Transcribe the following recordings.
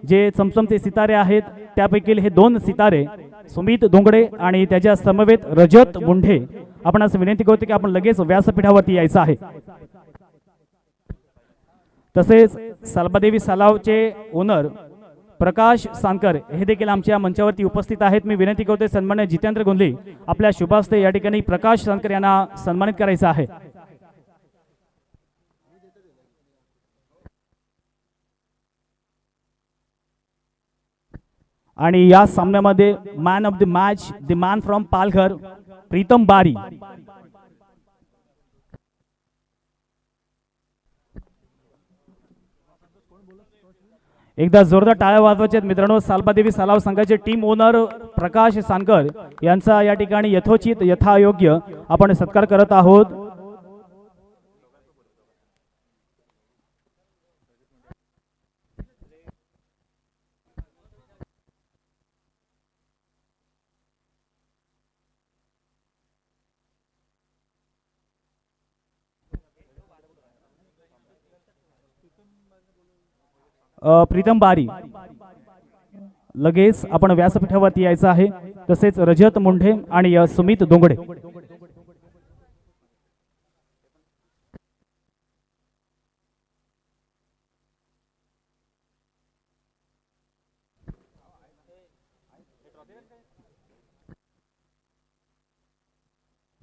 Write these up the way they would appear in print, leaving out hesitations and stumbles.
जे चमचमचे सितारे आहेत त्यापैकी हे दोन सितारे सुमित धोंगडे आणि त्याच्या समवेत रजत मुंढे, आपण असं विनंती करतो की आपण लगेच व्यासपीठावरती यायचं आहे। तसेच सालबादेवी सालावचे ओनर प्रकाश सांकर हे देखील आमच्या मंचावरती उपस्थित आहेत। मी विनंती करतोय सन्मान्य जितेंद्र गोंधळे आपल्या शुभास्ते या ठिकाणी प्रकाश सांकर यांना सन्मानित करायचं आहे। आणि या सामन्यामध्ये man of the match, the man from Palghar, Pritam Bari. एकदा जोरदार टाळ्या वाजवायच्या मित्रांनो। सालबादेवी सालाव संघाचे टीम ओनर प्रकाश सांकर यांचा या ठिकाणी यथोचित यथायोग्य आपण सत्कार करत आहोत। प्रीतम बारी लगेच आपण व्यासपीठावरती यायचं आहे। तसेच रजत मुंढे आणि सुमित धोंगडे।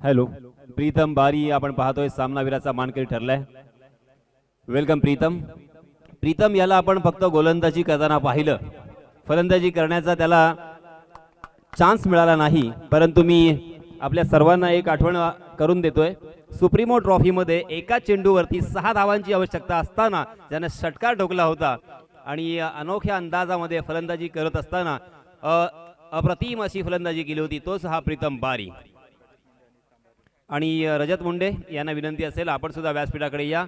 हॅलो, प्रीतम बारी आपण पाहतोय सामनावीराचा मानकरी ठरलाय। वेलकम प्रीतम। प्रीतम याला आपण फक्त गोलंदाजी करताना पाहिलं, फलंदाजी करण्याचा त्याला चान्स मिळाला नाही, परंतु मी आपल्या सर्वांना एक आठवण करून देतोय। सुप्रीमो ट्रॉफी मध्ये एका चेंडूवरती 6 धावांची आवश्यकता असताना ज्याने षटकार ठोकला होता आणि अनोख्या अंदाजामध्ये फलंदाजी करत असताना अप्रतिम अशी फलंदाजी केली होती, तोच हा प्रीतम बारी। आणि रजत मुंडे यांना विनंती असेल आपण सुद्धा व्यासपीठाकडे या।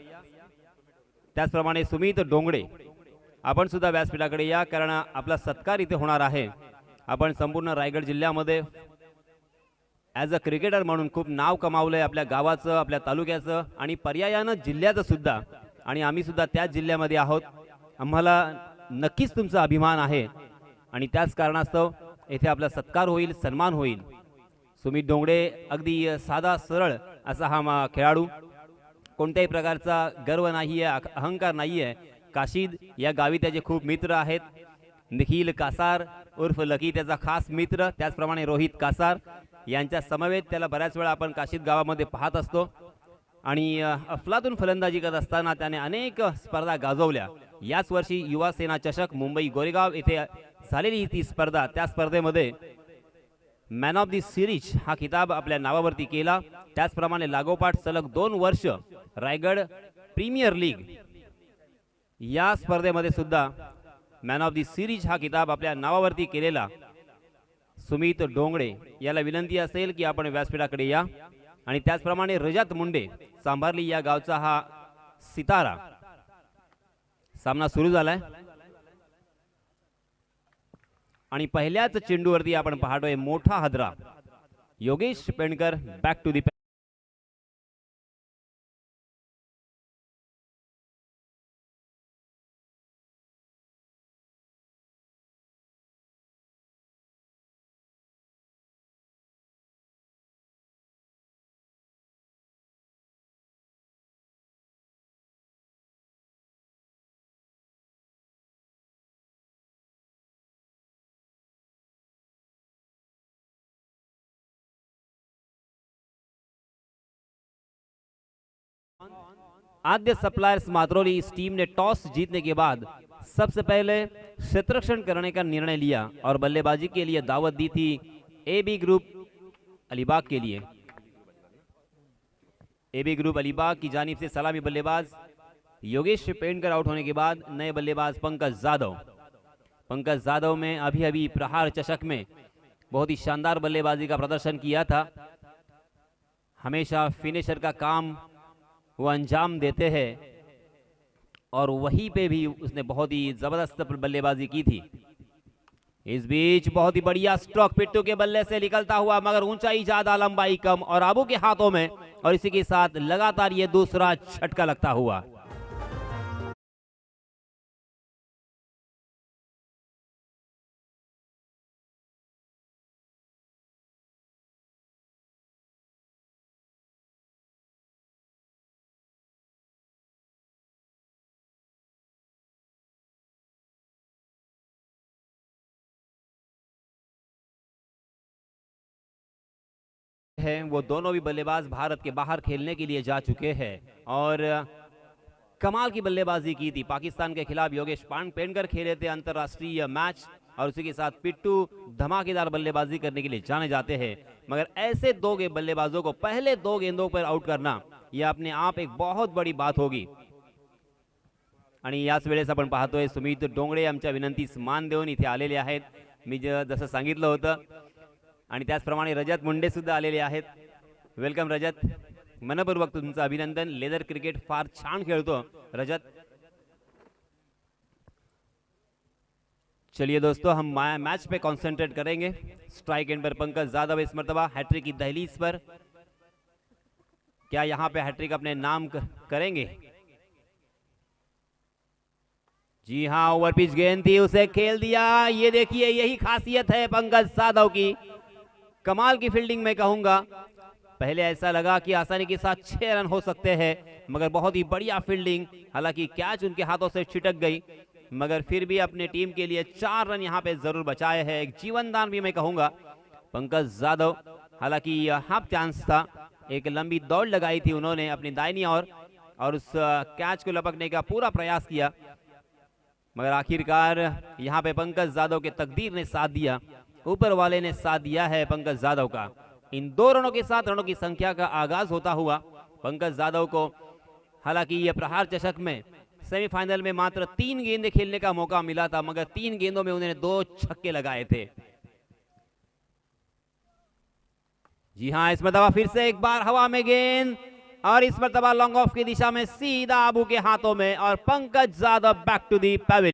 त्याचप्रमाणे सुमित धोंगडे आपण सुद्धा व्यासपीठाकडे या, कारण आपला सत्कार इथे होणार आहे। आपण संपूर्ण रायगड जिल्ह्यामध्ये ॲज अ क्रिकेटर म्हणून खूप नाव कमावलंय, आपल्या गावाचं, आपल्या तालुक्याचं आणि पर्यायानं जिल्ह्याचं सुद्धा, आणि आम्ही सुद्धा त्याच जिल्ह्यामध्ये आहोत। आम्हाला नक्कीच तुमचा अभिमान आहे आणि त्याच कारणास्तव येथे आपला सत्कार होईल, सन्मान होईल। सुमित धोंगडे अगदी साधा सरळ असा हा खेळाडू, कोणत्याही प्रकारचा गर्व नाही आहे, अहंकार नाही आहे। काशीद या गावी त्याचे खूप मित्र आहेत। निखिल कासार उर्फ लकी त्याचा खास मित्र, त्याचप्रमाणे रोहित कासार यांच्या समवेत त्याला बऱ्याच वेळा आपण काशीद गावामध्ये पाहत असतो। आणि अफलातून फलंदाजी करत असताना त्याने अनेक स्पर्धा गाजवल्या। याच वर्षी युवा सेना चषक मुंबई गोरेगाव येथे झालेली ती स्पर्धा, त्या स्पर्धेमध्ये मॅन ऑफ द सिरीज हा किताब आपल्या नावावरती केला। त्याचप्रमाणे लागोपाठ सलग 2 वर्ष रायगड प्रीमियर लीग या स्पर्धेमध्ये सुद्धा मॅन ऑफ द सिरीज हा किताब आपल्या नावावरती केलेला सुमित धोंगडे याला विनंती असेल की आपण व्यासपीठाकडे या। आणि त्याचप्रमाणे रजत मुंडे सांभारली या गावचा हा सितारा। सामना सुरू झालाय आणि पहिल्याच चेंडूवरती आपण पाहतोय मोठा हादरा। Yogesh Pendkar back to the Adya suppliers Matroli इस टीम ने टॉस जीतने के बाद सबसे पहले क्षेत्ररक्षण करने का निर्णय लिया और बल्लेबाजी के लिए दावत दी थी एबी ग्रुप अलीबाग के लिए। एबी ग्रुप अलीबाग की जानिब से सलामी बल्लेबाज योगेश पेंडकर आउट होने के बाद नए बल्लेबाज पंकज जादव में अभी प्रहार चषक में बहुत ही शानदार बल्लेबाजी का प्रदर्शन किया था। हमेशा फिनिशर का काम वो अंजाम देते हैं और वहीं पे भी उसने बहुत ही जबरदस्त बल्लेबाजी की थी। इस बीच बहुत ही बढ़िया स्ट्रोक पिट्टू के बल्ले से निकलता हुआ, मगर ऊंचाई ज्यादा लंबाई कम और आबू के हाथों में, और इसी के साथ लगातार ये दूसरा झटका लगता हुआ। हैं वो दोनों भी बल्लेबाज भारत के बाहर खेलने के लिए जा चुके हैं और कमाल की बल्लेबाजी की थी। पाकिस्तान के खिलाफ योगेश पेंडकर खेले थे अंतर्राष्ट्रीय मैच और उसी के साथ पिट्टू धमाकेदार बल्लेबाजी करने के लिए जाने जाते हैं, मगर ऐसे दो बल्लेबाजों को पहले 2 गेंदों पर आउट करना यह अपने आप एक बहुत बड़ी बात होगी। आणि याच वेळेस आपण पाहतोय सुमित डोंगरे आमच्या विनंतीस मान देऊन इथे आलेले आहेत। मी जसं सांगितलं होतं आणि त्याचप्रमाणे रजत मुंडे सुद्धा आलेले आहेत। वेलकम रजत, मनपूर्वक तुमचं अभिनंदन। लेदर क्रिकेट फार छान खेळतो रजत। चलिए दोस्तों, हम मैच पे कंसंट्रेट करेंगे। स्ट्राइक एंड पर पंकज यादव इस मर्तबा हैट्रिक की दहलीज पर, क्या यहां पे हैट्रिक अपने नाम करेंगे? जी हां, ओवर पिच गेंद थी, उसे खेल दिया। ये देखिए, यही खासियत है पंकज यादव की, कमाल की फील्डिंग मैं कहूंगा। पहले ऐसा लगा कि आसानी के साथ 6 रन हो सकते हैं, मगर बहुत ही बढ़िया फील्डिंग। हालांकि कैच उनके हाथों से छिटक गई, मगर फिर भी अपने टीम के लिए 4 रन यहां पे जरूर बचाए हैं। एक जीवनदान भी मैं कहूंगा पंकज यादव। हालांकि हाफ चांस था, एक लंबी दौड़ लगाई थी उन्होंने अपनी दाहिनी ओर और उस कैच को लपकने का पूरा प्रयास किया, मगर आखिरकार यहां पे पंकज यादव के तकदीर ने साथ दिया, ऊपर वाले ने साथ दिया है पंकज यादव का। इन 2 रनों के साथ रनों की संख्या का आगाज होता हुआ पंकज यादव को, हालांकि यह प्रहार चषक में सेमीफाइनल में मात्र 3 गेंदें खेलने का मौका मिला था, मगर 3 गेंदों में उन्होंने 2 छक्के लगाए थे। जी हां, इस मरतबा फिर से एक बार हवा में गेंद और इस मरतबा लॉन्ग ऑफ की दिशा में सीधा आबू के हाथों में और Pankaj Yadav back to the pavilion.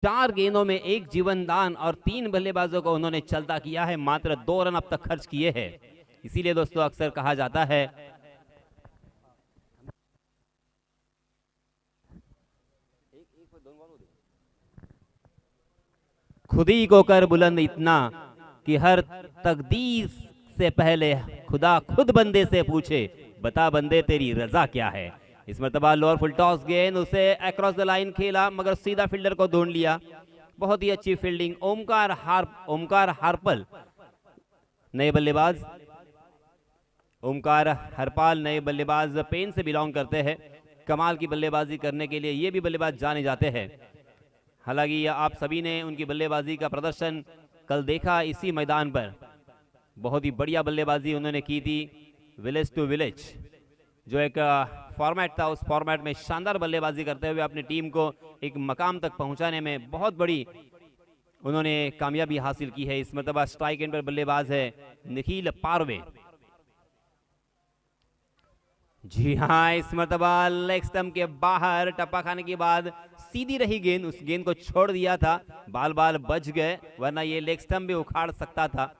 चार गेंदों में 1 जीवनदान और 3 बल्लेबाजों को उन्होंने चलता किया है, मात्र 2 रन अब तक खर्च किए हैं। इसीलिए दोस्तों अक्सर कहा जाता है खुद ही को कर बुलंद इतना कि हर तकदीर से पहले खुदा खुद बंदे से पूछे, बता बंदे तेरी रजा क्या है। इस मरतबा लोअर फुल टॉस गेंद, उसे अक्रॉस द लाइन खेला मगर सीधा फील्डर को ढूंढ लिया। बहुत ही अच्छी फील्डिंग। ओमकार हरपल नए बल्लेबाज, ओमकार हरपाल नए बल्लेबाज पेन से बिलोंग करते हैं। कमाल की बल्लेबाजी करने के लिए ये भी बल्लेबाज जाने जाते हैं। हालांकि आप सभी ने उनकी बल्लेबाजी का प्रदर्शन कल देखा इसी मैदान पर। बहुत ही बढ़िया बल्लेबाजी उन्होंने की थी। विलेज टू विलेज जो एक फॉर्मेट था, उस फॉर्मेट में शानदार बल्लेबाजी करते हुए अपनी टीम को एक मकाम तक पहुंचाने में बहुत बड़ी उन्होंने कामयाबी हासिल की है। इस मरतबा स्ट्राइक एंड पर बल्लेबाज है निखिल पारवे। जी हाँ, इस मरतबा लेग स्टंप के बाहर टप्पा खाने के बाद सीधी रही गेंद, उस गेंद को छोड़ दिया था। बाल बच गए, वरना ये लेग स्टंप भी उखाड़ सकता था।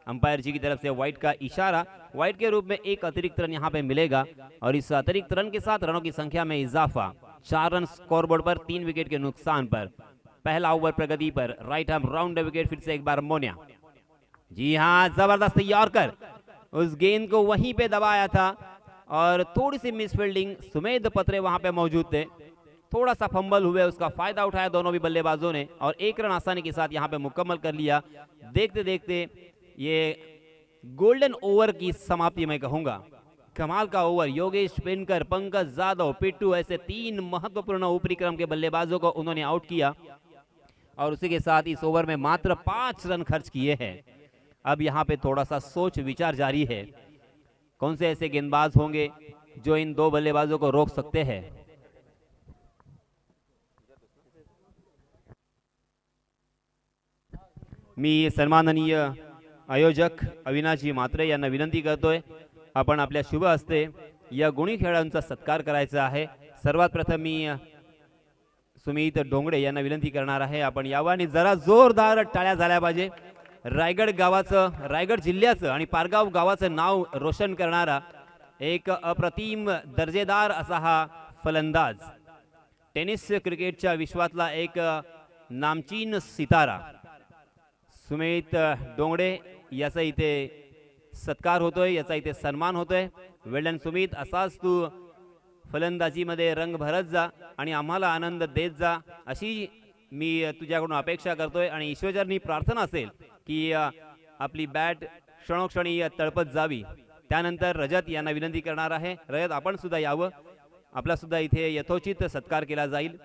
अंपायर जी की तरफ से वाइड का इशारा, वाइड के रूप में 1 अतिरिक्त रन यहाँ पे मिलेगा और इस अतिरिक्त रन के साथ रनों की संख्या में इजाफा। 4 रन स्कोरबोर्ड पर 3 विकेट के नुकसान पर। पहला ओवर प्रगति पर, राइट आर्म राउंड विकेट, फिर से एक बार मोनिया। जी हाँ, जबरदस्त यॉर्कर, उस गेंद को वहीं पे दबाया था और थोड़ी सी मिसफील्डिंग। सुमेध पत्रे वहां पे मौजूद थे, थोड़ा सा फंबल हुए, उसका फायदा उठाया दोनों भी बल्लेबाजों ने और 1 रन आसानी के साथ यहाँ पे मुकम्मल कर लिया। देखते देखते ये गोल्डन ओवर की समाप्ति मैं कहूंगा। कमाल का ओवर। योगेश पेनकर, पंकज यादव, पिट्टू, ऐसे 3 महत्वपूर्ण ऊपरी क्रम के बल्लेबाजों को उन्होंने आउट किया और उसी के साथ इस ओवर में मात्र 5 रन खर्च किए हैं। अब यहाँ पे थोड़ा सा सोच विचार जारी है, कौन से ऐसे गेंदबाज होंगे जो इन 2 बल्लेबाजों को रोक सकते हैं। मी सन्माननीय आयोजक अविनाशजी म्हात्रे यांना विनंती करतोय, आपण आपल्या शुभ हस्ते या गुणी खेळाडूंचा सत्कार करायचा आहे। सर्वात प्रथम मी सुमित डोंगडे यांना विनंती करणार आहे, आपण यावं आणि जरा जोरदार टाळ्या झाल्या पाहिजे। रायगड गावाचं, रायगड जिल्ह्याचं आणि पारगाव गावाचं नाव रोशन करणारा एक अप्रतिम दर्जेदार असा हा फलंदाज, टेनिस क्रिकेटच्या विश्वातला एक नामचीन सितारा सुमित डोंगडे याचा इथे सत्कार होतोय, याचा इथे सन्मान होतोय। वेल्डन सुमित, असाच तू फलंदाजीमध्ये रंग भरत जा आणि आम्हाला आनंद देत जा, अशी मी तुझ्याकडून अपेक्षा करतोय। आणि ईश्वरचरणी प्रार्थना असेल की आपली बॅट क्षणोक्षणी तळपत जावी। त्यानंतर रजत यांना विनंती करणार आहे, रजत आपण सुद्धा यावं, आपला सुद्धा इथे यथोचित सत्कार केला जाईल।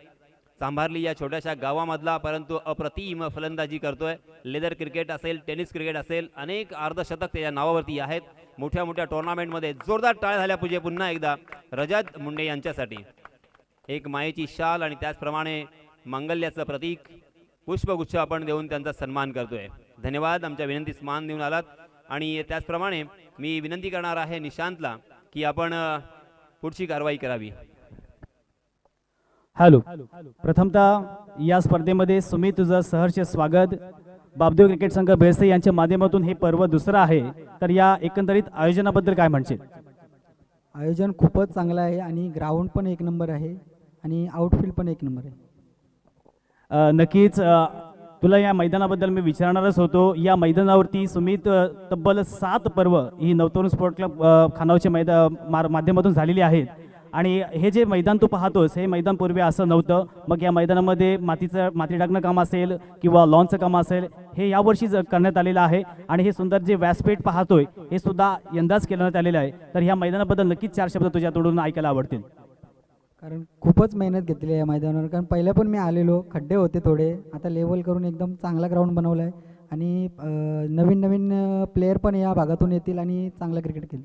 चांभारली या छोट्याशा गावामधला परंतु अप्रतिम फलंदाजी करतोय। लेदर क्रिकेट असेल, टेनिस क्रिकेट असेल, अनेक अर्धशतक त्याच्या नावावरती आहेत। मोठ्या मोठ्या टुर्नामेंटमध्ये जोरदार टाळ्या झाल्या पाहिजे पुन्हा एकदा रजत मुंडे यांच्यासाठी। एक मायेची शाल आणि त्याचप्रमाणे मांगल्याचं प्रतीक पुष्पगुच्छ आपण देऊन त्यांचा सन्मान करतोय। धन्यवाद, आमच्या विनंतीस मान देऊन आलात। आणि त्याचप्रमाणे मी विनंती करणार आहे निशांतला की आपण पुढची कारवाई करावी। हॅलो, प्रथमतः या स्पर्धेमध्ये सुमित तुझं सहर्ष स्वागत। बापदेव क्रिकेट संघ बेळसे यांच्या माध्यमातून हे पर्व दुसरं आहे, तर या एकंदरीत आयोजनाबद्दल काय म्हणशील? आयोजन खूपच चांगलं आहे आणि ग्राउंड पण एक नंबर आहे आणि आउटफील्ड पण एक नंबर आहे। नक्कीच तुला या मैदानाबद्दल मी विचारणारच होतो। या मैदानावरती सुमित तब्बल 7 पर्व ही नवतरुण स्पोर्ट क्लब खानावच्या माध्यमातून झालेली आहेत आणि हे जे मैदान तू पाहतोस हे मैदान पूर्वी असं नव्हतं। मग या मैदानामध्ये माती टाकणं काम असेल किंवा लॉनचं काम असेल हे यावर्षी करण्यात आलेलं आहे आणि हे सुंदर जे व्यासपीठ पाहतोय हे सुद्धा यंदाच करण्यात आलेलं आहे। तर ह्या मैदानाबद्दल नक्कीच 4 शब्द तुझ्या तोडून ऐकायला आवडतील। कारण खूपच मेहनत घेतली आहे या मैदानावर, कारण पहिल्या पण मी आलेलो, खड्डे होते थोडे, आता लेवल करून एकदम चांगला ग्राउंड बनवला आहे आणि नवीन नवीन प्लेयर पण या भागातून येतील आणि चांगलं क्रिकेट खेळतील।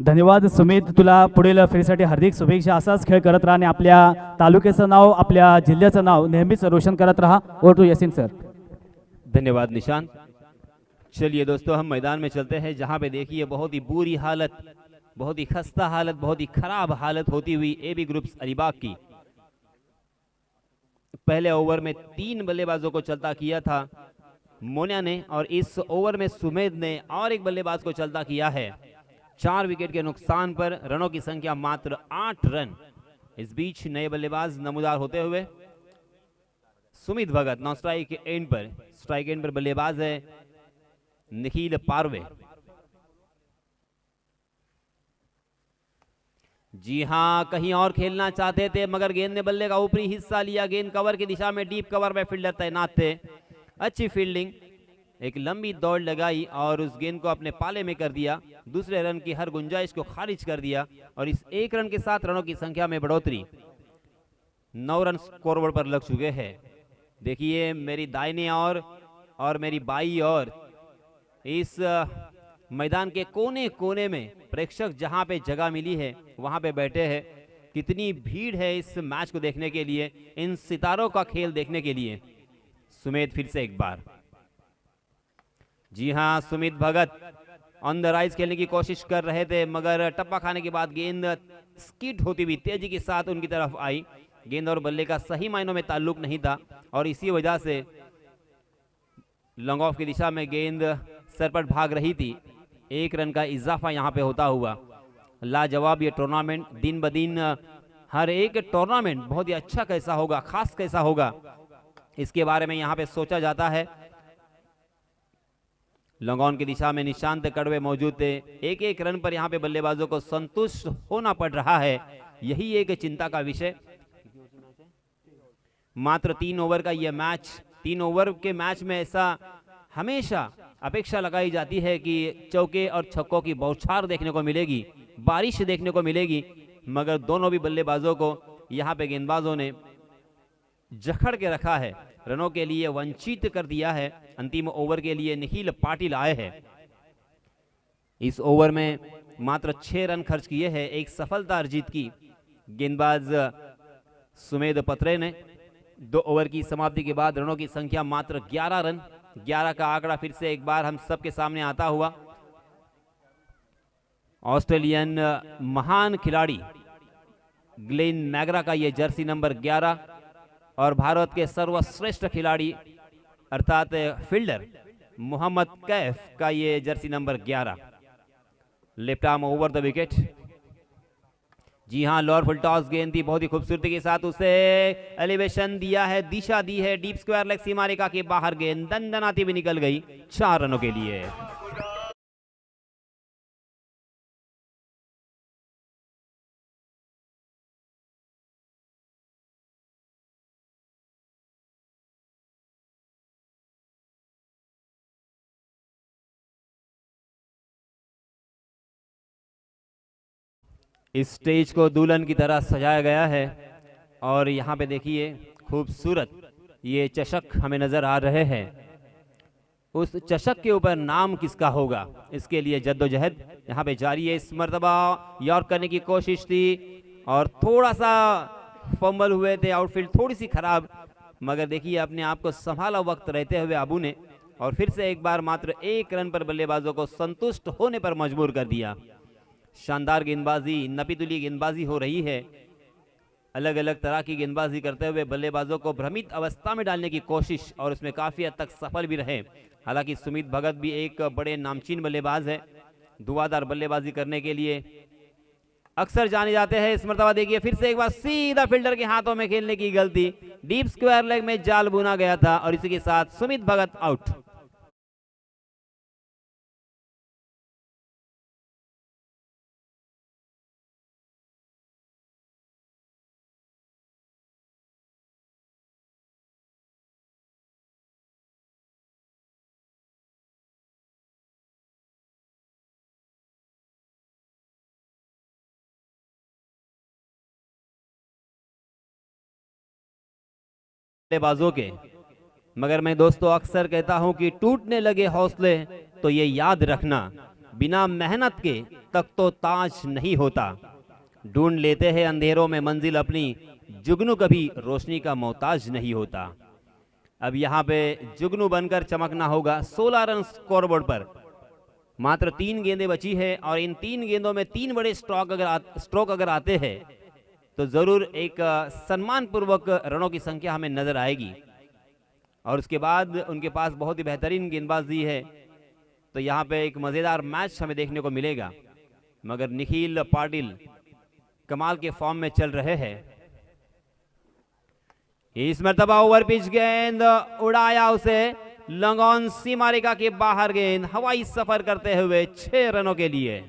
धन्यवाद सुमित, तुला पुढील फेरीसाठी हार्दिक शुभेच्छा। असाच खेळ करत राहा आणि आपल्या तालुक्याचं नाव, आपल्या जिल्ह्याचं नाव नेहमीच रोशन करत रहा। Over to Yaseen sir. धन्यवाद निशांत। चलिए दोस्तों, हम मैदान में चलते हैं जहां पे देखिए बहुत ही बुरी हालत, बहुत ही खस्ता हालत, बहुत ही खराब हालत होती हुई एबी ग्रुप्स अलीबाग की। पहले ओवर में 3 बल्लेबाजों को चलता किया था मोनिया ने और इस ओवर में सुमेद ने और एक बल्लेबाज को चलता किया है। 4 विकेट के नुकसान पर रनों की संख्या मात्र 8 रन। इस बीच नए बल्लेबाज नमूदार होते हुए Sumit Bhagat non strike end पर, स्ट्राइक एंड पर बल्लेबाज है निखिल पारवे। जी हां, कहीं और खेलना चाहते थे मगर गेंद ने बल्ले का ऊपरी हिस्सा लिया। गेंद कवर की दिशा में, डीप कवर में फील्डर तैनात थे। अच्छी फील्डिंग, एक लंबी दौड़ लगाई और उस गेंद को अपने पाले में कर दिया। दूसरे रन की हर गुंजाइश को खारिज कर दिया और इस 1 रन के साथ रनों की संख्या में बढ़ोतरी। 9 रन स्कोरबोर्ड पर लग चुके हैं। देखिए मेरी दाहिने और मेरी बाई ओर इस मैदान के कोने कोने में प्रेक्षक जहां पे जगह मिली है वहां पे बैठे हैं। कितनी भीड़ है इस मैच को देखने के लिए, इन सितारों का खेल देखने के लिए। सुमित फिर से एक बार, जी हां, Sumit Bhagat on the rise खेलने की कोशिश कर रहे थे मगर टप्पा खाने के बाद गेंद स्किट होती हुई तेजी के साथ उनकी तरफ आई। गेंद और बल्ले का सही मायनों में ताल्लुक नहीं था और इसी वजह से लॉन्ग ऑफ की दिशा में गेंद सरपट भाग रही थी। 1 रन का इजाफा यहां पे होता हुआ। लाजवाब ये टूर्नामेंट, दिन ब दिन हर एक टूर्नामेंट बहुत ही अच्छा कैसा होगा, खास कैसा होगा, इसके बारे में यहां पे सोचा जाता है। लॉन्ग ऑन की दिशा में निशांत कड़वे मौजूद थे। 1-1 रन पर यहां पे बल्लेबाजों को संतुष्ट होना पड़ रहा है, यही एक चिंता का विषय। मात्र 3 ओवर का यह मैच, 3 ओवर के मैच में ऐसा हमेशा अपेक्षा लगाई जाती है कि चौके और छक्कों की बौछार देखने को मिलेगी, बारिश देखने को मिलेगी, मगर दोनों भी बल्लेबाजों को यहां पे गेंदबाजों ने जकड़ के रखा है, रनों के लिए वंचित कर दिया है। अंतिम ओवर के लिए निखिल पाटिल आए हैं। इस ओवर में मात्र 6 रन खर्च किए हैं, एक सफलता अर्जित की गेंदबाज सुमेद पत्रे ने। 2 ओवर की समाप्ति के बाद रनों की संख्या मात्र 11 रन। 11 का आंकड़ा फिर से एक बार हम सबके सामने आता हुआ। ऑस्ट्रेलियन महान खिलाड़ी ग्लेन मैग्रा का ये जर्सी नंबर 11 और भारत के सर्वश्रेष्ठ खिलाड़ी अर्थात फील्डर मोहम्मद कैफ का ये jersey number 11। Left arm over the wicket. जी हाँ, लोअर फुल टॉस गेंद थी, बहुत ही खूबसूरती के साथ उसे एलिवेशन दिया है, दिशा दी है डीप स्क्वायर लेग सीमा रेखा के बाहर, गेंद दंदनाती भी निकल गई 4 रनों के लिए। इस स्टेज को दुल्हन की तरह सजाया गया है और यहाँ पे देखिए खूबसूरत ये चषक हमें नजर आ रहे हैं। उस चषक के ऊपर नाम किसका होगा, इसके लिए जद्दोजहद यहाँ पे जारी है। इस मर्तबा यॉर्क करने की कोशिश थी और थोड़ा सा फंबल हुए थे, आउटफील्ड थोड़ी सी खराब, मगर देखिए अपने आप को संभाला वक्त रहते हुए अबू ने और फिर से एक बार मात्र 1 रन पर बल्लेबाजों को संतुष्ट होने पर मजबूर कर दिया। शानदार गेंदबाजी, नपीतुली गेंदबाजी हो रही है। अलग अलग तरह की गेंदबाजी करते हुए बल्लेबाजों को भ्रमित अवस्था में डालने की कोशिश और उसमें काफी हद तक सफल भी रहे। हालांकि सुमित भगत भी एक बड़े नामचीन बल्लेबाज है, धुआंधार बल्लेबाजी करने के लिए अक्सर जाने जाते हैं। इस मर्तबा देखिए फिर से एक बार सीधा फील्डर के हाथों में खेलने की गलती, डीप स्क्वायर लेग में जाल बुना गया था और इसी के साथ सुमित भगत आउट। बल्लेबाजों के, मगर मैं दोस्तों अक्सर कहता हूं कि टूटने लगे हौसले तो ये याद रखना, बिना मेहनत के तक तो ताज नहीं होता। ढूंढ लेते हैं अंधेरों में मंजिल अपनी, जुगनू कभी रोशनी का मोहताज नहीं होता। अब यहाँ पे जुगनू बनकर चमकना होगा। 16 रन स्कोरबोर्ड पर, मात्र 3 गेंदें बची है और इन 3 गेंदों में 3 बड़े स्ट्रोक अगर आते हैं तो जरूर एक सम्मान पूर्वक रनों की संख्या हमें नजर आएगी और उसके बाद उनके पास बहुत ही बेहतरीन गेंदबाजी है, तो यहाँ पे एक मजेदार मैच हमें देखने को मिलेगा। मगर निखिल पाटिल कमाल के फॉर्म में चल रहे हैं। इस मर्तबा ओवर पिच गेंद उड़ाया उसे, लंगॉन सीमा रेखा के बाहर, गेंद हवाई सफर करते हुए 6 रनों के लिए।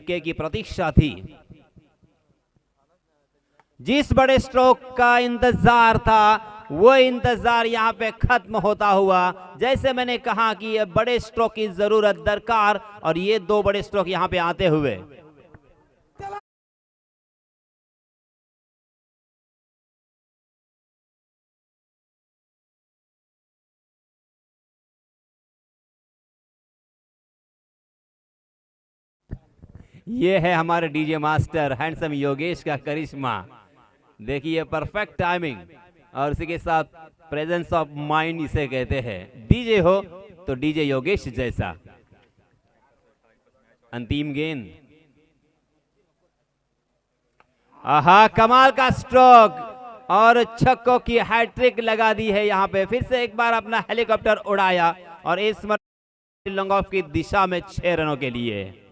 की प्रतीक्षा थी, जिस बड़े स्ट्रोक का इंतजार था वो इंतजार यहां पे खत्म होता हुआ। जैसे मैंने कहा कि ये बड़े स्ट्रोक की जरूरत दरकार और ये 2 बड़े स्ट्रोक यहां पे आते हुए। ये है हमारे डीजे मास्टर हैंडसम योगेश का करिश्मा। देखिए परफेक्ट टाइमिंग और इसी के साथ प्रेजेंस ऑफ माइंड इसे कहते हैं। डीजे हो तो डीजे योगेश जैसा। अंतिम गेंद, आहा कमाल का स्ट्रोक और छक्कों की हैट्रिक लगा दी है। यहाँ पे फिर से एक बार अपना हेलीकॉप्टर उड़ाया और इस लॉन्ग ऑफ की दिशा में 6 रनों के लिए।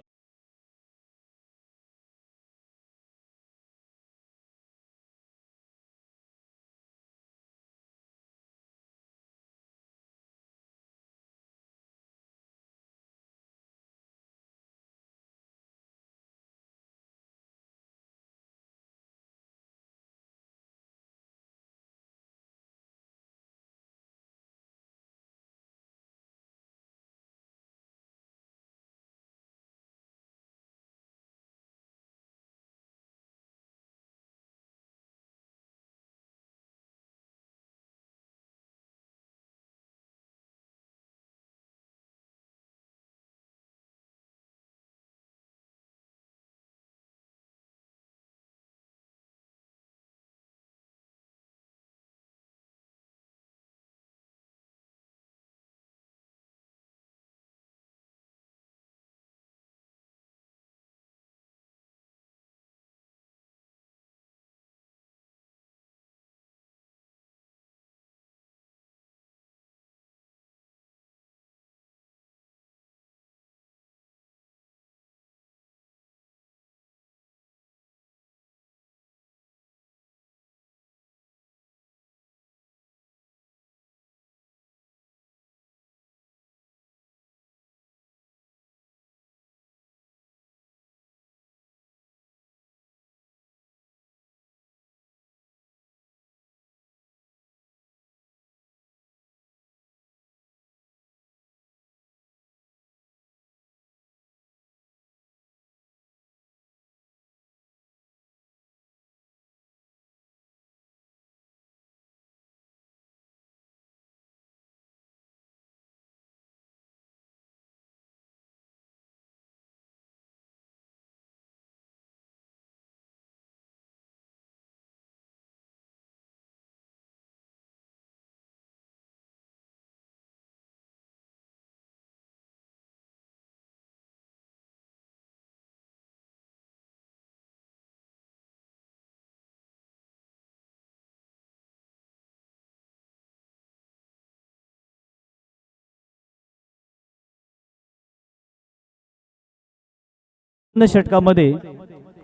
तीन षटकामध्ये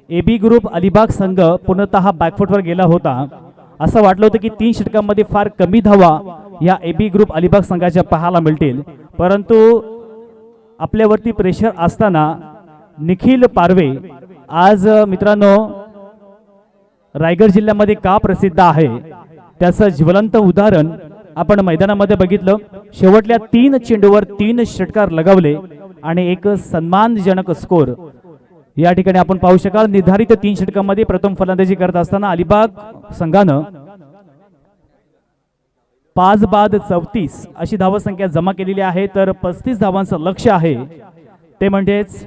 एबी ग्रुप अलिबाग संघ पूर्णतः बॅकफुटवर गेला होता. असं वाटलं होतं की 3 षटकांमध्ये फार कमी धावा या एबी ग्रुप अलिबाग संघाच्या पाहायला मिळतील, परंतु आपल्यावरती प्रेशर असताना निखिल पारवे आज मित्रांनो रायगड जिल्ह्यामध्ये का प्रसिद्ध आहे त्याचं ज्वलंत उदाहरण आपण मैदानामध्ये बघितलं. शेवटल्या 3 चेंडूवर 3 षटकार लगावले आणि एक सन्मानजनक स्कोर या ठिकाणी आपण पाहू शकाल. निर्धारित 3 षटकांमध्ये प्रथम फलंदाजी करत असताना अलिबाग संघानं 5 बाद 34 अशी धावसंख्या जमा केलेली आहे, तर 35 धावांचं लक्ष्य आहे ते म्हणजेच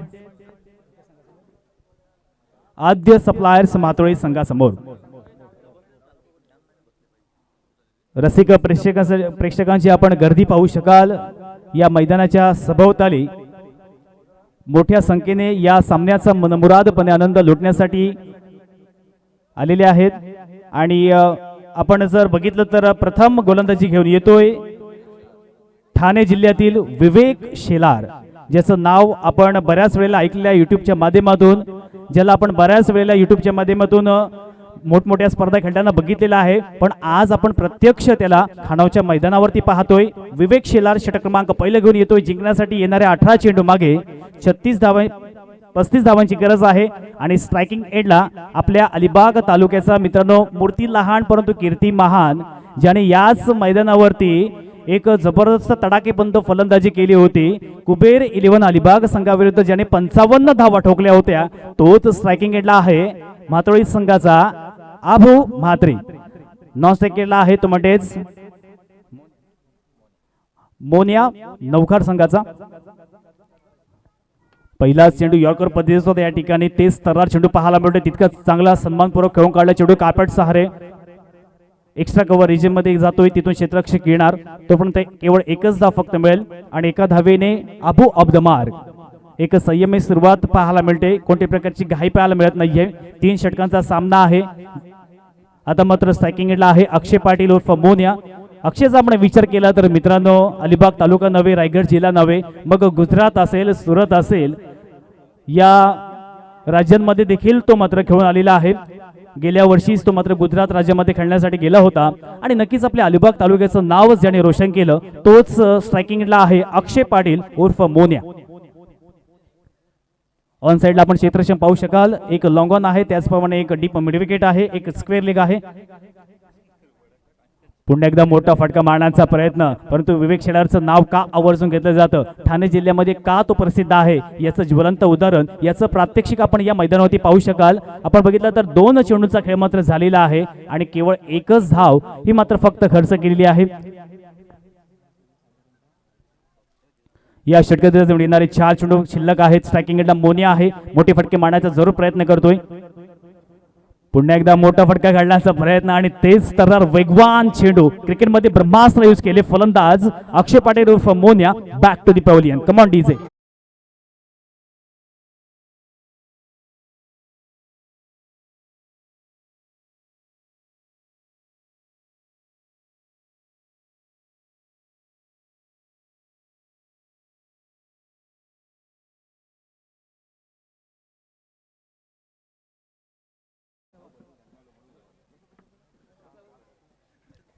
आद्य सप्लायर्स मातोळी संघासमोर. रसिक प्रेक्षकांची आपण गर्दी पाहू शकाल. या मैदानाच्या सभोवताली मोठ्या संख्येने या सामन्याचा मनमुरादपणे आनंद लुटण्यासाठी आलेले आहेत. आणि आपण जर बघितलं तर प्रथम गोलंदाजी घेऊन येतोय ठाणे जिल्ह्यातील विवेक शेलार, ज्याचं नाव आपण बऱ्याच वेळेला ऐकलेल्या युट्यूबच्या माध्यमातून, ज्याला आपण बऱ्याच वेळेला युट्यूबच्या माध्यमातून मोठमोठ्या स्पर्धा खेळताना बघितलेला आहे, पण आज आपण प्रत्यक्ष त्याला खानावच्या मैदानावरती पाहतोय. विवेक शेलार षटक क्रमांक पहिला घेऊन येतोय. जिंकण्यासाठी येणाऱ्या 18 चेंडू मागे 35 धावांची गरज आहे आणि स्ट्रायकिंग एंडला आपल्या अलिबाग तालुक्याचा मित्रांनो मूर्ती लहान परंतु कीर्ती महान, ज्याने याच मैदानावरती एक जबरदस्त तडाखेबंद फलंदाजी केली होती. कुबेर 11 अलिबाग संघाविरुद्ध ज्याने 55 धावा ठोकल्या होत्या, तोच स्ट्रायकिंग एंडला आहे मातोळी संघाचा आभू म्हात्रे. नॉन स्ट्रायकिंग एंडला आहे तो म्हणजेच मोनिया नवखार संघाचा. पहिला चेंडू यॉर्कर पद्धतीचा होता या ठिकाणी, तेच तर्रार चेंडू पाहायला मिळतो. तितका चांगला सन्मानपूर्वक खेळून काढला चेंडू कार्पेट सहारे एक्स्ट्रा कव्हर रिजन मध्ये जातोय, तिथून क्षेत्ररक्षक येणार, तोपर्यंत केवळ एकच धाव फक्त मिळेल आणि एका धावेने अबू ऑफ द मार्क. एक संयमी सुरुवात पाहायला मिळते, कोणत्या प्रकारची घाई पाहायला मिळत नाहीये. 3 षटकांचा सामना आहे. आता मात्र स्ट्रायकिंग एंडला आहे अक्षय पाटील उर्फ मोन्या. अक्षयचा आपण विचार केला तर मित्रांनो अलिबाग तालुका नव्हे, रायगड जिल्हा नव्हे, मग गुजरात असेल, सुरत असेल, या राज्यांमध्ये देखील तो मात्र खेळून आलेला आहे. गेल्या वर्षीच तो मात्र गुजरात राज्यामध्ये खेळण्यासाठी गेला होता आणि नक्कीच आपल्या अलिबाग तालुक्याचं नावच ज्याने रोशन केलं तोच स्ट्रायकिंगला आहे अक्षय पाटील उर्फ मोन्या. ऑन साइडला आपण क्षेत्ररक्षण पाहू शकाल. एक लॉंग ऑन आहे, त्याचप्रमाणे एक डीप मिड विकेट आहे, एक स्क्वेअर लेग आहे. पुन्हा एकदा मोठा फटका मारण्याचा प्रयत्न, परंतु विवेक शेलारचं नाव का आवर्जून घेतलं जातं, ठाणे जिल्ह्यामध्ये का तो प्रसिद्ध आहे याचं ज्वलंत उदाहरण, याचं प्रात्यक्षिक आपण या मैदानावरती पाहू शकाल. आपण बघितलं तर 2 चेंडूंचा खेळ मात्र झालेला आहे आणि केवळ एकच धाव ही मात्र फक्त खर्च केलेली आहे. या षटकात येणारे 4 चेंडू शिल्लक आहेत. स्ट्रायकिंग एंडला मोनिया आहे, मोठे फटके मारण्याचा जरूर प्रयत्न करतोय. पुन्हा एकदा मोठा फटका काढण्याचा प्रयत्न आणि तेच तर्रार वेगवान चेंडू, क्रिकेटमध्ये ब्रह्मास्त्र यूज केले फलंदाज अक्षय पाटील उर्फ Monya. Back to the pavilion, come on DJ.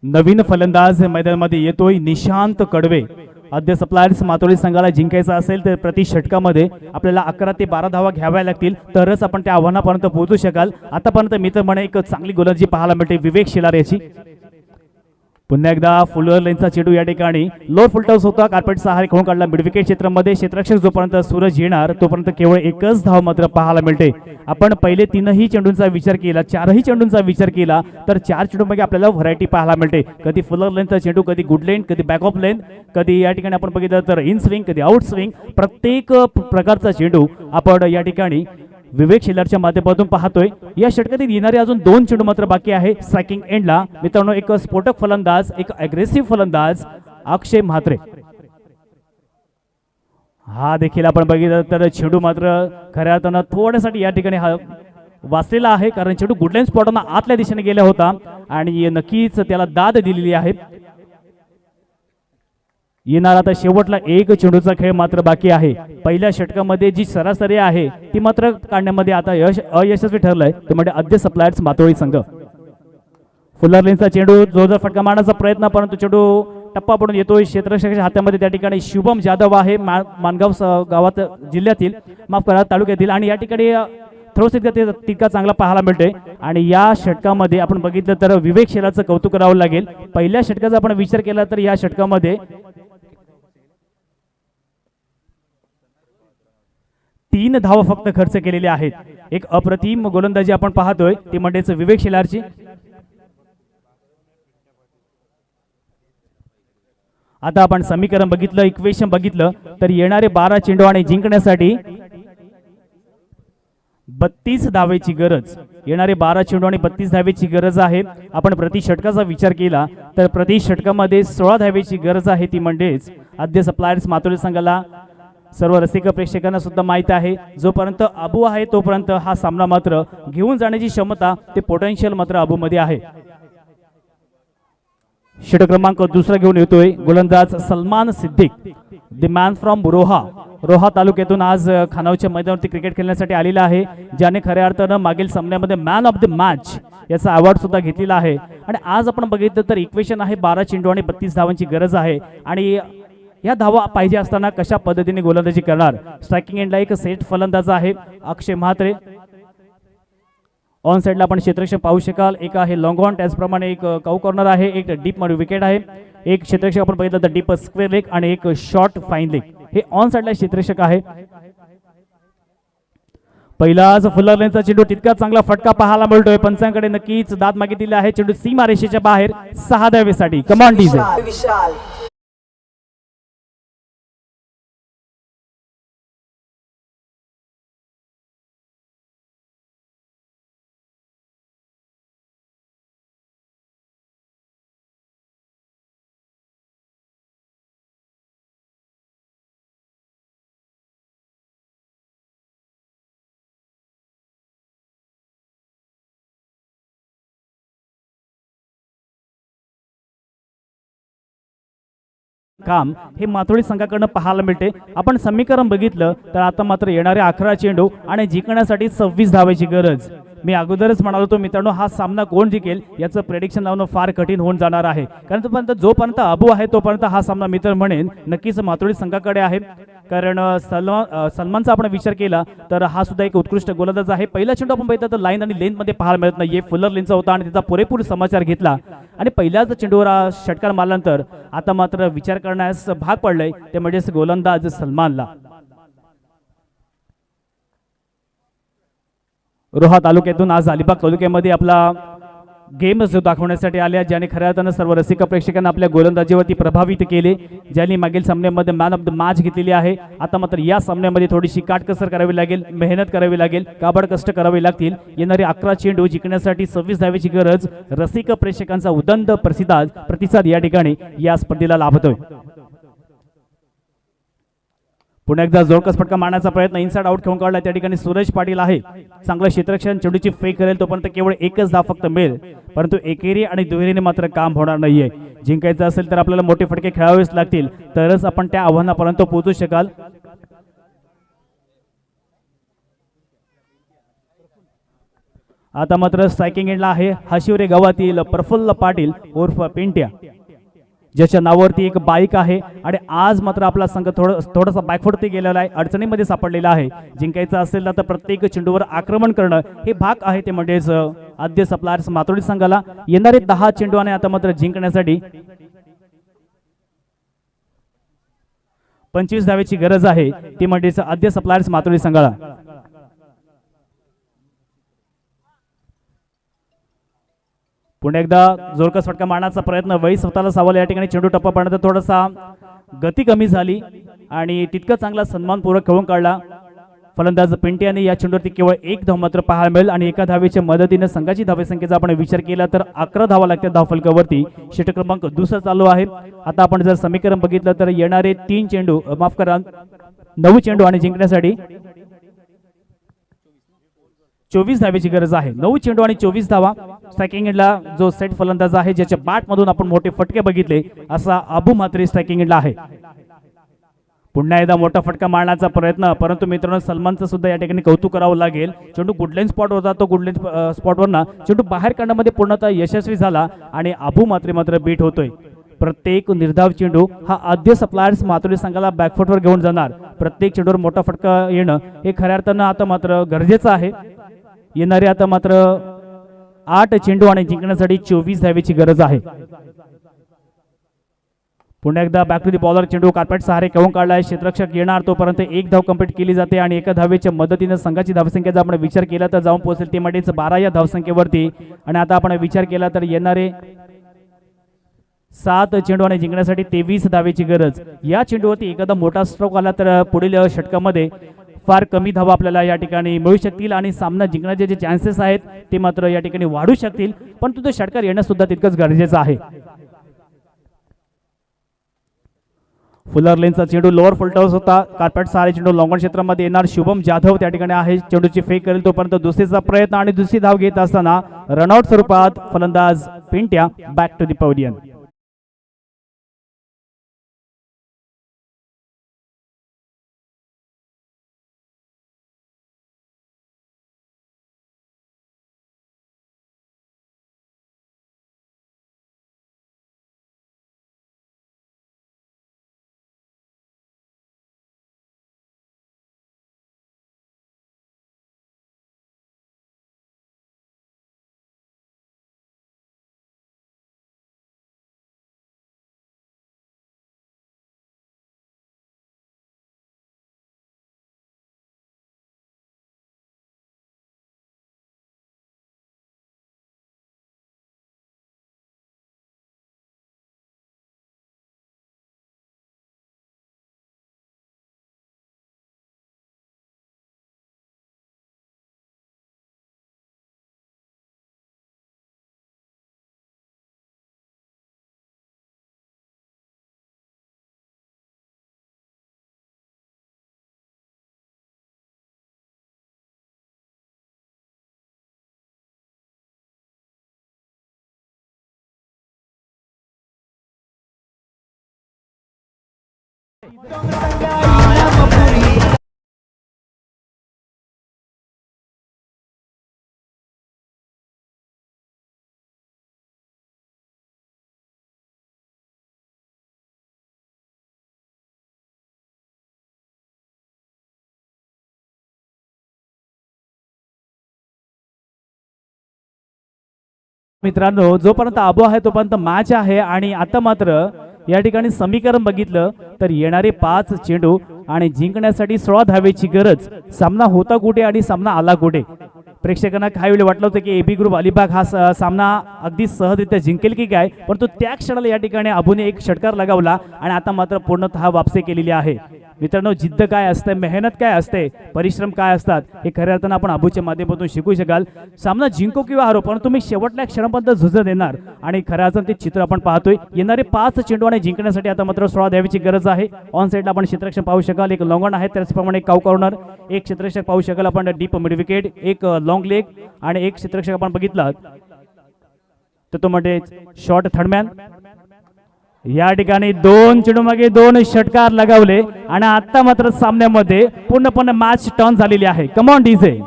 नवीन फलंदाज मैदानामध्ये येतोय निशांत कडवे. आद्य सप्लायर्स मातोळी संघाला जिंकायचं असेल तर प्रति षटकामध्ये आपल्याला 11 ते 12 धावा घ्याव्या लागतील, तरच आपण त्या आव्हानापर्यंत पोहोचू शकाल. आतापर्यंत मी तर म्हणे एक चांगली गोलंदाजी पाहायला मिळते विवेक शेलार याची. पुन्हा एकदा फुलर लेनचा चेंडू या ठिकाणी लोअर फुलटॉस होता, कार्पेट सहारे खेळून काढला मिड विकेट क्षेत्रामध्ये. क्षेत्ररक्षक जोपर्यंत सूरज येणार तोपर्यंत केवळ एकच धाव मात्र पाहायला मिळते. आपण पहिले 3ही चेंडूंचा विचार केला, 4ही चेंडूंचा विचार केला तर 4 चेंडूंमध्ये आपल्याला व्हरायटी पाहायला मिळते. कधी फुलर लेनचा चेंडू, कधी गुड लेन, कधी बॅक ऑफ लेन, कधी या ठिकाणी आपण बघितलं तर इन स्विंग, कधी आउट स्विंग. प्रत्येक प्रकारचा चेंडू आपण या ठिकाणी विवेक शेलारच्या माध्यमातून पाहतोय. या षटकातील येणारे अजून 2 चेंडू मात्र बाकी आहे. स्ट्रायकिंग एंडला मित्रांनो एक स्फोटक फलंदाज, एक अग्रेसिव्ह फलंदाज अक्षय म्हात्रे. हा देखील आपण बघितलं तर चेंडू मात्र खऱ्या अर्थानं थोड्यासाठी या ठिकाणी हा वाचलेला आहे, कारण चेंडू गुडलाईन स्पॉटना आतल्या दिशेने गेला होता आणि नक्कीच त्याला दाद दिलेली आहे. येणार आता शेवटला एक चेंडूचा खेळ मात्र बाकी आहे. पहिल्या षटकामध्ये जी सरासरी आहे ती मात्र काढण्यामध्ये आता अयशस्वी ठरलंय ते म्हणजे आद्य सप्लायर्स मातोळी संघ. फुलरलेनचा चेंडू जोरदार फटका मारण्याचा प्रयत्न, परंतु चेंडू टप्पा पडून येतोय क्षेत्ररक्षकाच्या हातामध्ये. त्या ठिकाणी शुभम जाधव आहे मानगाव गावात जिल्ह्यातील माफ करा तालुक्यातील, आणि या ठिकाणी थ्रो तितका चांगला पाहायला मिळतोय. आणि या षटकामध्ये आपण बघितलं तर विवेक शेलाचं कौतुक करावं लागेल. पहिल्या षटकाचा आपण विचार केला तर या षटकामध्ये 3 धावा फक्त खर्च केलेले आहेत. एक अप्रतिम गोलंदाजी आपण पाहतोय ती म्हणजेच विवेक शेलारची. आता आपण समीकरण बघितलं, इक्वेशन बघितलं तर येणारे 12 चेंडू आणि जिंकण्यासाठी 32 धावेची गरज. येणारे 12 चेंडू आणि 32 धावेची गरज आहे. आपण प्रति षटकाचा विचार केला तर प्रति षटकामध्ये 16 धावेची गरज आहे. ती म्हणजेच आद्य सप्लायर्स मातोळी संघाला सर्व रसिक प्रेक्षकांना सुद्धा माहिती आहे जोपर्यंत अबू आहे तोपर्यंत हा सामना मात्र घेऊन जाण्याची क्षमता ते पोटेन्शियल मात्र अबू मध्ये आहे. षटक क्रमांक दुसरा घेऊन येतोय गोलंदाज Salman Siddique, the man from Roha तालुक्यातून आज खानावच्या मैदानावरती क्रिकेट खेळण्यासाठी आलेला आहे, ज्याने खऱ्या अर्थानं मागील सामन्यामध्ये मॅन ऑफ द मॅच याचा अवॉर्ड सुद्धा घेतलेला आहे. आणि आज आपण बघितलं तर इक्वेशन आहे 12 चेंडू आणि 32 धावांची गरज आहे. आणि या धावा पाहिजे असताना कशा पद्धतीने गोलंदाजी करणार. स्ट्रायकिंग एंडला एक सेट फलंदाज आहे अक्षय म्हात्रे. ऑन साइडला आपण क्षेत्ररक्षक पाहू शकाल, एक आहे लॉंग ऑन, त्याचप्रमाणे एक काऊ कॉर्नर आहे, एक डीप मध्ये विकेट आहे, एक क्षेत्ररक्षक आपण बघितलं तर डीप स्क्वेअर लेग आणि एक शॉर्ट फाईन लेग. हे ऑन साइडला क्षेत्ररक्षक आहे. पहिलाच फुलरलेनचा चेंडू तितका चांगला फटका पाहायला मिळतोय. पंचांकडे नक्कीच दाद मागितलेली आहे. चेंडू सीमा रेषेच्या बाहेर 6 धावेसाठी. कमान डीजे. काम हे मातोळी संघाकडनं पाहायला मिळते. आपण समीकरण बघितलं तर आता मात्र येणारे 11 चेंडू आणि जिंकण्यासाठी 26 धावेची गरज. मी अगोदरच म्हणालो होतो मित्रांनो, हा सामना कोण जिंकेल याचं प्रेडिक्शन लावणं फार कठीण होऊन जाणार आहे, कारण जोपर्यंत अबू आहे तोपर्यंत हा सामना मी तर म्हणेन नक्कीच मातोळी संघाकडे आहे. कारण सलमानचा आपण विचार केला तर हा सुद्धा एक उत्कृष्ट गोलंदाज आहे. पहिला चेंडू आपण बघितला तर लाईन आणि लेंथ मध्ये पाहायला मिळत नाही, फुलर लेनचा होता आणि त्याचा पुरेपूर समाचार घेतला आणि पहिल्याच चेंडूवर षटकार मारल्यानंतर आता मात्र विचार करण्यास भाग पडलाय ते म्हणजे गोलंदाज सलमानला. रोहा तालुक्यातून आज अलिबाग तालुक्यामध्ये आपला गेम जो दाखवण्यासाठी आल्या, ज्याने खऱ्या अर्थानं सर्व रसिक प्रेक्षकांना आपल्या गोलंदाजीवरती प्रभावित केले, ज्यांनी मागील सामन्यामध्ये मॅन ऑफ द मॅच घेतलेली आहे. आता मात्र या सामन्यामध्ये थोडीशी काटकसर करावी लागेल, मेहनत करावी लागेल, काबड कष्ट करावे लागतील. येणारे 11 चेंडू जिंकण्यासाठी 26 धावेची गरज. रसिक प्रेक्षकांचा उदंड प्रतिसाद या ठिकाणी या स्पर्धेला लाभतोय. पुन्हा एकदा जोरकस फटका मारण्याचा प्रयत्न, इनसाइड आउट खेळून काढला. त्या ठिकाणी सूरज पाटील आहे, चांगलं क्षेत्ररक्षण, चेंडूची फेक करेल तोपर्यंत केवळ एकच धाव फक्त मिळेल, परंतु एकेरी आणि दुहेरीने मात्र काम होणार नाहीये. जिंकायचं असेल तर आपल्याला मोठे फटके खेळावेच लागतील, तरच आपण त्या आव्हानापर्यंत पोहोचू शकाल. आता मात्र स्ट्रायकिंग एंडला आहे हाशिवरे गावातील प्रफुल्ल पाटील उर्फ पिंट्या, ज्याच्या नावावरती एक बाईक आहे आणि आज मात्र आपला संघ थोडासा बॅकफुटती गेलेला आहे, अडचणीमध्ये सापडलेला आहे. जिंकायचं असेल तर प्रत्येक चेंडूवर आक्रमण करणं हे भाग आहे ते म्हणजेच आद्य सप्लायर्स मातोळी संघाला. येणारे 10 चेंडू आणि आता मात्र जिंकण्यासाठी 25 धावेची गरज आहे, ती म्हणजेच आद्य सप्लायर्स मातोळी संघाला. पुन्हा एकदा जोरकस फटका मारण्याचा प्रयत्न, वही स्वतःला सावला. या ठिकाणी चेंडू टप्पा पडण्याचा थोडासा गती कमी झाली आणि तितका चांगला सन्मानपूर्वक खेळून काढला फलंदाज पिंट्याने. या चेंडूवरती केवळ 1 धाव मात्र पाहायला मिळेल आणि एका धावेच्या मदतीने संघाची धावसंख्येचा आपण विचार केला तर 11 धावा लागतात धावफलकावरती. षटक क्रमांक दुसरा चालू आहे. आता आपण जर समीकरण बघितलं तर येणारे 3 चेंडू 9 चेंडू आणि जिंकण्यासाठी 24 धावेची गरज आहे. 9 चेंडू आणि 24 धावा. स्ट्रायकिंग एंडला जो सेट फलंदाज आहे, ज्याच्या बॅट मधून आपण मोठे फटके बघितले, असा अबू मात्री स्ट्रायकिंग एंडला आहे. पुन्हा एकदा मोठा फटका मारण्याचा प्रयत्न, परंतु मित्रांनो सलमानचं सुद्धा या ठिकाणी कौतुक करावं लागेल. चेंडू गुडलाईन स्पॉट होता, तो गुडलाईन स्पॉटवरनं चेंडू बाहेर काढण्यामध्ये पूर्णतः यशस्वी झाला आणि अबू मात्र बीट होतोय. प्रत्येक निर्धाव चेंडू हा आद्य सप्लायर्स मातुरी संघाला बॅकफुटवर घेऊन जाणार. प्रत्येक चेंडूवर मोठा फटका येणं हे खऱ्या अर्थानं आता मात्र गरजेचं आहे. येणारे आता मात्र 8 चेंडू आणि जिंकण्यासाठी 24 धावेची गरज आहे. पुन्हा एकदा बॅक टू दी बॉलर. चेंडू कार्पेट सहारे घेऊन काढलाय. क्षेत्ररक्षक येणार, तोपर्यंत एक धाव कंप्लीट केली जाते आणि एका धावेच्या मदतीने संघाची धावसंख्या आपण विचार केला तर जाऊन पोहोचेल ती म्हणजेच 12 या धावसंख्येवरती. आणि आता आपण विचार केला तर येणारे 7 चेंडू आणि जिंकण्यासाठी 23 धावेची गरज. या चेंडूवरती एखादा मोठा स्ट्रोक आला तर पुढील षटकामध्ये फार कमी धावा आपल्याला या ठिकाणी मिळू शकतील आणि सामना जिंकण्याचे जे चान्सेस आहेत ते मात्र या ठिकाणी वाढू शकतील. पण तो षटकार येणं सुद्धा तितकंच गरजेचं आहे. फुलर लेनचा चेंडू लोअर फुलटॉस होता. कार्पेट सहारे चेंडू लॉंगॉन क्षेत्रामध्ये येणार. शुभम जाधव त्या ठिकाणी आहे. चेंडूची फेक करेल, तोपर्यंत दुसरीचा प्रयत्न आणि दुसरी धाव घेत असताना रनआउट स्वरूपात फलंदाज Pintya back to the pavilion. मित्रांनो जोपर्यंत आबो आहे तोपर्यंत मॅच आहे आणि आता मात्र या ठिकाणी समीकरण बघितलं तर येणारे 5 चेंडू आणि जिंकण्यासाठी 16 धावेची गरज. सामना होता कुठे आणि सामना आला कुठे. प्रेक्षकांना काही वेळ वाटलं होतं की एबी ग्रुप अलिबाग हा सामना अगदी सहजरित्या जिंकेल की काय, परंतु त्या क्षणाला या ठिकाणी अबूने एक षटकार लगावला आणि आता मात्र पूर्णतः वापसी केलेली आहे. मित्रांनो जिद्द काय असते, मेहनत काय असते, परिश्रम काय असतात हे खऱ्या अर्थानं आपण अबूच्या माध्यमातून शिकू शकाल. सामना जिंको किंवा हारो पण तुम्ही शेवटल्या क्षणापर्यंत झुंज देणार आणि खऱ्या अर्थानं ते चित्र आपण पाहतोय. येणारे 5 चेंडू आणि जिंकण्यासाठी आता मात्र 16 धावेची गरज आहे. ऑन साईडला आपण क्षेत्ररक्षक पाहू शकाल, एक लॉंगॉन आहे, त्याचप्रमाणे काउ कॉर्नर, एक क्षेत्ररक्षक पाहू शकाल आपण डीप मिड विकेट, एक लॉंग लेग आणि एक क्षेत्ररक्षक आपण बघितला तर तो म्हणजे शॉर्ट थर्डमॅन. या ठिकाणी 2 चेंडू मागे 2 षटकार लगावले आणि आता मात्र सामन्यामध्ये पूर्णपणे मॅच टर्न झालेली आहे. कम ऑन डीजे.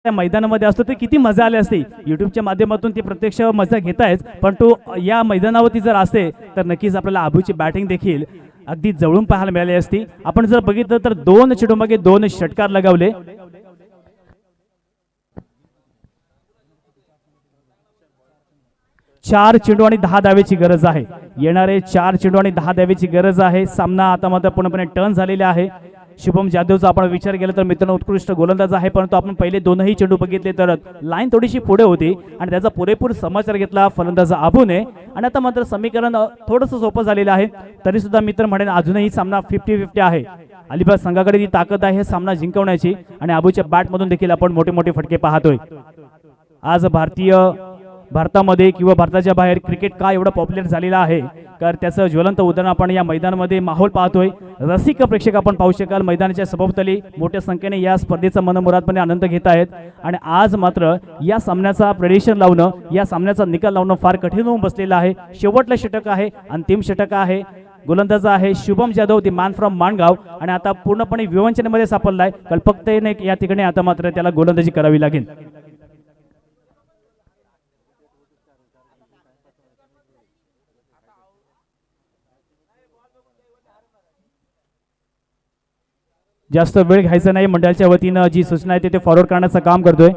मैदानामध्ये असतो ते किती मजा आली असते. युट्यूबच्या माध्यमातून ती प्रत्यक्ष मजा घेतायच, पण तो या मैदानावरती जर असते तर नक्कीच आपल्याला अबूची बॅटिंग देखील अगदी जवळून पाहायला मिळाली असती. आपण जर बघितलं तर 2 चेंडूमागे 2 षटकार लगावले. चार चेंडू आणि 10 धावेची गरज आहे. येणारे 4 चेंडू आणि 10 धावेची गरज आहे. सामना आता मात्र पूर्णपणे टर्न झालेला आहे. शुभम जाधवचा आपण विचार केला तर मित्रांनो उत्कृष्ट गोलंदाज आहे, परंतु आपण पहिले दोनही चेंडू बघितले तर लाईन थोडीशी पुढे होती आणि त्याचा पुरेपूर समाचार घेतला फलंदाज आबूने आणि आता मात्र समीकरण थोडंसं सोपं झालेलं आहे. तरी सुद्धा मित्र म्हणेन अजूनही सामना 50-50 आहे. अलिबाग संघाकडे ती ताकद आहे सामना जिंकवण्याची आणि आबूच्या बॅटमधून देखील आपण मोठे मोठे फटके पाहतोय. आज भारतामध्ये किंवा भारताच्या बाहेर क्रिकेट का एवढं पॉप्युलर झालेलं आहे कारण त्याचं ज्वलंत उदाहरण आपण या मैदानामध्ये माहोल पाहतोय. रसिक प्रेक्षक आपण पाहू शकाल मैदानाच्या सभोवताली मोठ्या संख्येने या स्पर्धेचा मनमुरादपणे आनंद घेत आहेत आणि आज मात्र या सामन्याचा प्रेडिक्शन लावणं, या सामन्याचा निकाल लावणं फार कठीण होऊन बसलेलं आहे. शेवटलं षटक आहे, अंतिम षटक आहे. गोलंदाज आहे शुभम जाधव, दी मॅन फ्रॉम माणगाव आणि आता पूर्णपणे विवंचनेमध्ये सापडलाय. कल्पकतेने या ठिकाणी आता मात्र त्याला गोलंदाजी करावी लागेल. जास्त वेळ घ्यायचा नाही. मंडळाच्या वतीनं जी सूचना आहे ते फॉरवर्ड करण्याचं काम करतोय.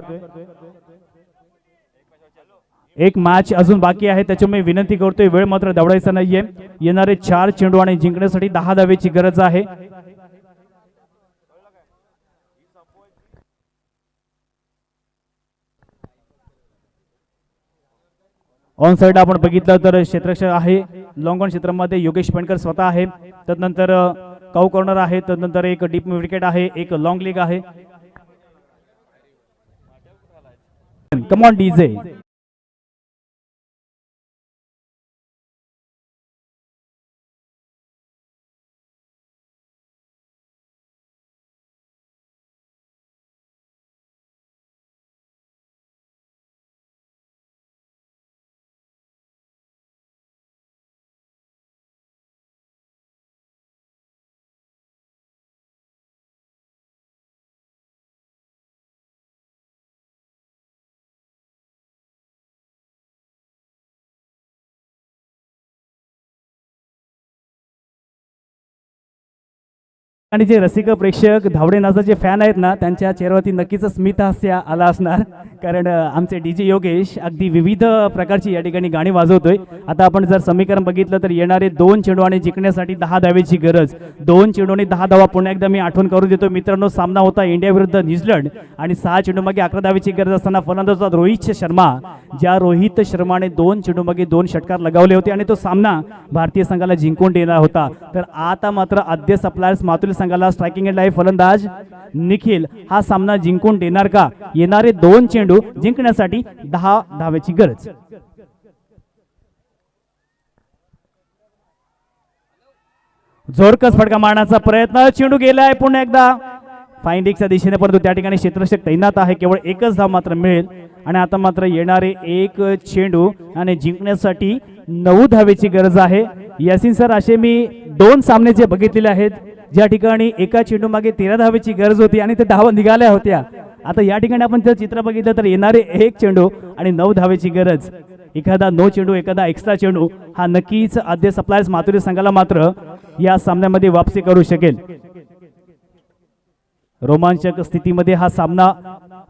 एक मॅच अजून बाकी आहे त्याच्यामुळे विनंती करतोय वेळ मात्र दवडायचा नाहीये. येणारे 4 चेंडू आणि जिंकण्यासाठी 10 धावेची गरज आहे. ऑन साइड आपण बघितलं तर क्षेत्ररक्षक आहे लॉंग ऑन क्षेत्रामध्ये योगेश पेंडकर स्वतः आहे. त्यानंतर काऊ कॉर्नर आहे, त्यानंतर एक डीप विकेट आहे, एक लॉंग लेग आहे. कम ऑन डीजे. आणि जे रसिक प्रेक्षक धावडे नाचाचे फॅन आहेत ना त्यांच्या चेहऱ्यावरती नक्कीच स्मित हास्य आला असणार कारण आमचे डीजे योगेश अगदी विविध प्रकारची या ठिकाणी गाणी वाजवतोय. आता आपण जर समीकरण बघितलं तर येणारे 2 चेंडू आणि जिंकण्यासाठी 10 धावेची गरज. 2 चेंडू आणि 10 धावा पुन्हा एकदा मी आठवण करून देतो मित्रांनो. सामना होता इंडिया विरुद्ध न्यूझीलंड आणि 6 चेंडू मागे 11 धावेची गरज असताना फलंदाज होता रोहित शर्मा. ज्या रोहित शर्माने 2 चेंडू मागे 2 षटकार लगावले होते आणि तो सामना भारतीय संघाला जिंकून देणार होता. तर आता मात्र आद्य सप्लायर्स मातुल संघाला स्ट्रायकिंग एंड आहे फलंदाज निखिल. हा सामना जिंकून देणार का? येणारे 2 चेंडू जिंकण्यासाठी 10 धावेची गरज. जोरकस फटका मारण्याचा प्रयत्न, चेंडू गेलाय पुन्हा एकदा फाइंडिंगच्या दिशेने, परंतु त्या ठिकाणी क्षेत्ररक्षक तैनात आहे. केवळ एकच धाव मात्र मिळेल आणि आता मात्र येणारे 1 चेंडू आणि जिंकण्यासाठी 9 धावेची गरज आहे. यासिन सर, असे मी 2 सामने जे बघितलेले आहेत ज्या ठिकाणी एका चेंडू मागे 13 धावेची गरज होती आणि ते धावा निघाल्या होत्या. आता या ठिकाणी आपण जर चित्र बघितलं तर येणारे 1 चेंडू आणि 9 धावेची गरज. एखादा 9 चेंडू, एखादा एक्स्ट्रा चेंडू हा नक्कीच आद्य सप्लायर्स माथुरे संघाला मात्र या सामन्यामध्ये वापसी करू शकेल. रोमांचक स्थितीमध्ये हा सामना,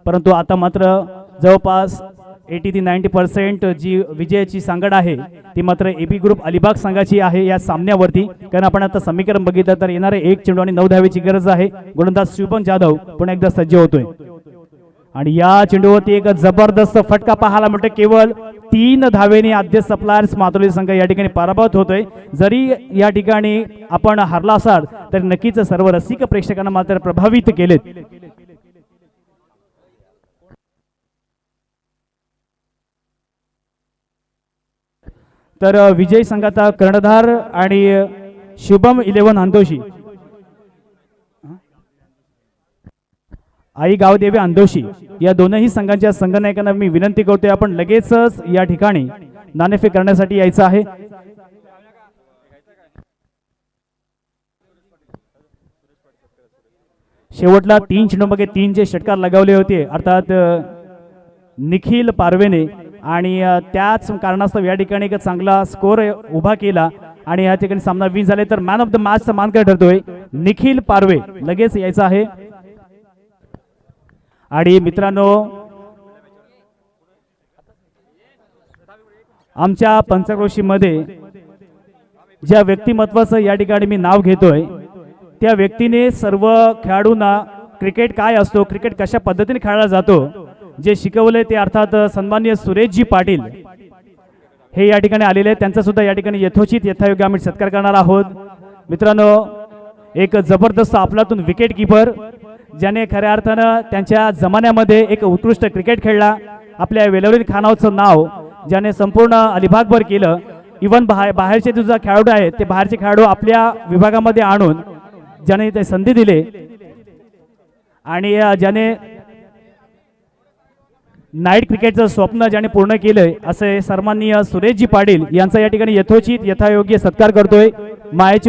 परंतु आता मात्र जवळपास 80 ते 90% जी विजयाची सांगड आहे ती मात्र एबी ग्रुप अलिबाग संघाची आहे या सामन्यावरती. कारण आपण आता समीकरण बघितलं तर येणारे 1 चेंडू आणि 9 धावेची गरज आहे. गोलंदाज शुभम जाधव पुन्हा एकदा सज्ज होतोय आणि या चेंडूवरती एक जबरदस्त फटका पाहायला मिळतो. केवळ 3 धावेने आद्य सप्लायर्स मातुरी संघ या ठिकाणी पराभूत होतोय. जरी या ठिकाणी आपण हरला असाल तर नक्कीच सर्व रसिक प्रेक्षकांना मात्र प्रभावित केलेत. तर विजय संघाचा कर्णधार आणि शुभम 11 अंदोशी, आई गावदेवी अंदोशी या दोनही संघांच्या संघनायकांना मी विनंती करतोय आपण लगेचच या ठिकाणी नाणेफेक करण्यासाठी यायचं आहे. शेवटला 3 चेंडूमध्ये 3 जे षटकार लगावले होते अर्थात निखिल पारवेने आणि त्याच कारणास्तव या ठिकाणी एक चांगला स्कोर उभा केला आणि या ठिकाणी सामना विन झाले. तर मॅन ऑफ द मॅचचा मानकरी ठरतोय निखिल पारवे. लगेच यायचं आहे. आणि मित्रांनो, आमच्या पंचक्रोशीमध्ये ज्या व्यक्तिमत्वाचं या ठिकाणी मी नाव घेतोय त्या व्यक्तीने सर्व खेळाडूंना क्रिकेट काय असतो, क्रिकेट कशा पद्धतीने खेळला जातो जे शिकवले ते अर्थात सन्माननीय सुरेशजी पाटील हे या ठिकाणी आलेले आहेत. त्यांचा सुद्धा या ठिकाणी यथोचित यथायोग्य आम्ही सत्कार करणार आहोत. मित्रांनो, एक जबरदस्त आपलातून विकेट किपर ज्याने खऱ्या अर्थानं त्यांच्या जमान्यामध्ये एक उत्कृष्ट क्रिकेट खेळला. आपल्या वेलवलीन खानावचं नाव ज्याने संपूर्ण अलिबागभर केलं. इव्हन बाहेरचे जो खेळाडू आहेत ते बाहेरचे खेळाडू आपल्या विभागामध्ये आणून ज्याने ते संधी दिले आणि ज्याने नाईट क्रिकेटचं स्वप्न ज्याने पूर्ण केलंय असे सन्माननीय सुरेशजी पाटील यांचा या ठिकाणी यथोचित यथायोग्य सत्कार करतोय. मायेची